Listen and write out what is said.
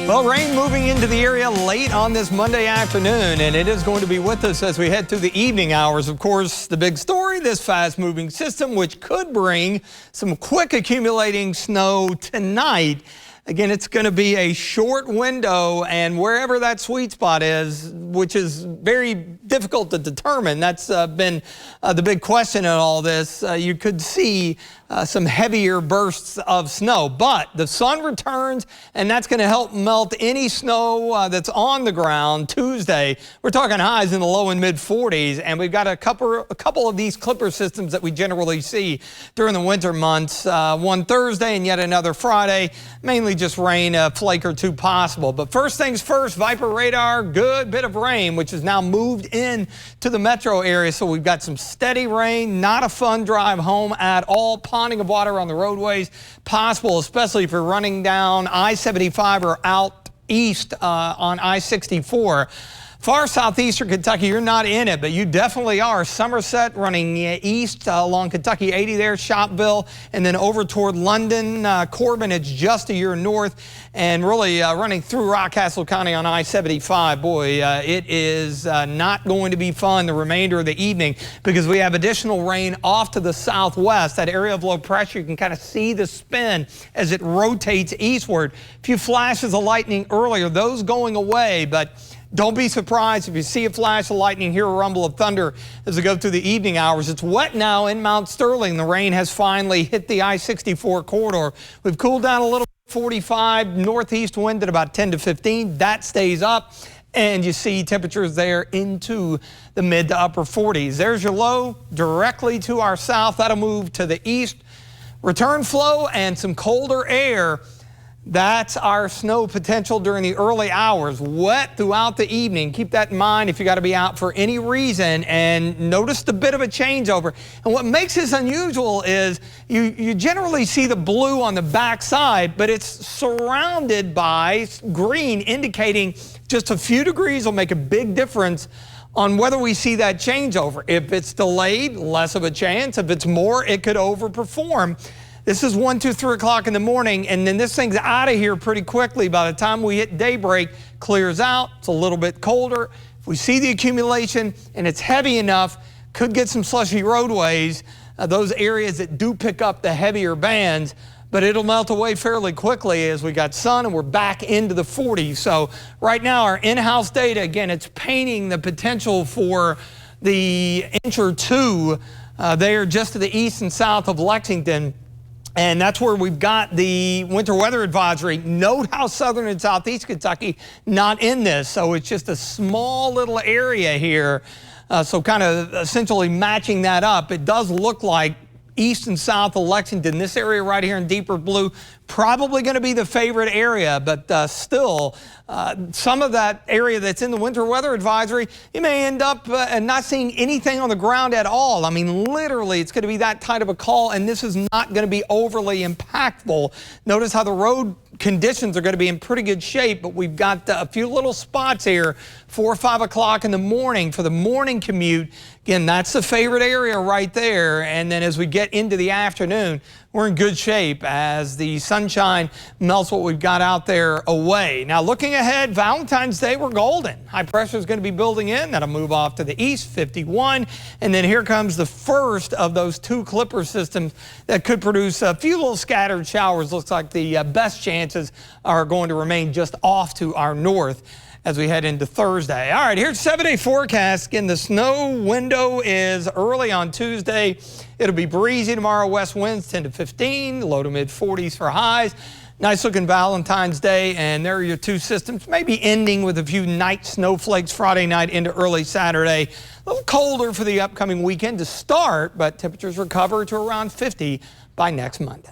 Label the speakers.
Speaker 1: Well, rain moving into the area late on this Monday afternoon, and it is going to be with us as we head through the evening hours. Of course, the big story, this fast-moving system, which could bring some quick accumulating snow tonight. Again, it's going to be a short window, and wherever that sweet spot is, which is very difficult to determine, that's been the big question in all this. You could see some heavier bursts of snow, but the sun returns, and that's going to help melt any snow that's on the ground Tuesday. We're talking highs in the low and mid 40s, and we've got a couple of these clipper systems that we generally see during the winter months. One Thursday and yet another Friday, mainly just rain, a flake or two possible. But first things first, Viper radar, good bit of rain, which has now moved in to the metro area. So we've got some steady rain, not a fun drive home at all. Ponding of water on the roadways possible, especially if you're running down I-75 or out east on I-64. Far southeastern Kentucky, you're not in it, but you definitely are. Somerset running east along Kentucky 80 there, Shopville, and then over toward London. Corbin, it's just to your north, and really running through Rockcastle County on I-75. Boy, it is not going to be fun the remainder of the evening because we have additional rain off to the southwest. That area of low pressure, you can kind of see the spin as it rotates eastward. A few flashes of lightning earlier, those going away, but don't be surprised if you see a flash of lightning, hear a rumble of thunder as we go through the evening hours. It's wet now in Mount Sterling. The rain has finally hit the I-64 corridor. We've cooled down a little, 45 northeast wind at about 10 to 15. That stays up, and you see temperatures there into the mid to upper 40s. There's your low directly to our south. That'll move to the east. Return flow and some colder air. That's our snow potential during the early hours. Wet throughout the evening. Keep that in mind if you got to be out for any reason, and notice the bit of a changeover. And what makes this unusual is you generally see the blue on the back side, but it's surrounded by green, indicating just a few degrees will make a big difference on whether we see that changeover. If it's delayed, less of a chance. If it's more, it could overperform. This is 1, 2, 3 o'clock in the morning, and then this thing's out of here pretty quickly. By the time we hit daybreak, clears out. It's a little bit colder. If we see the accumulation and it's heavy enough, could get some slushy roadways, those areas that do pick up the heavier bands, but it'll melt away fairly quickly as we got sun and we're back into the 40s. So right now our in-house data, again, it's painting the potential for the inch or two there just to the east and south of Lexington. And that's where we've got the winter weather advisory. Note how southern and southeast Kentucky not in this. So it's just a small little area here. So kind of essentially matching that up. It does look like east and south of Lexington, this area right here in deeper blue, probably going to be the favorite area, but still, some of that area that's in the winter weather advisory, you may end up not seeing anything on the ground at all. I mean, literally, it's going to be that tight of a call, and this is not going to be overly impactful. Notice how the road conditions are going to be in pretty good shape, but we've got a few little spots here, 4 or 5 o'clock in the morning for the morning commute. Again, that's the favorite area right there, and then as we get into the afternoon, we're in good shape as the sunshine melts what we've got out there away. Now looking ahead, Valentine's Day, we're golden. High pressure is going to be building in. That'll move off to the east, 51. And then here comes the first of those two clipper systems that could produce a few little scattered showers. Looks like the best chances are going to remain just off to our north as we head into Thursday. All right, here's 7-day forecast. Again, the snow window is early on Tuesday. It'll be breezy tomorrow, west winds 10 to 15, low to mid 40s for highs. Nice looking Valentine's Day, and there are your two systems, maybe ending with a few night snowflakes Friday night into early Saturday. A little colder for the upcoming weekend to start, but temperatures recover to around 50 by next Monday.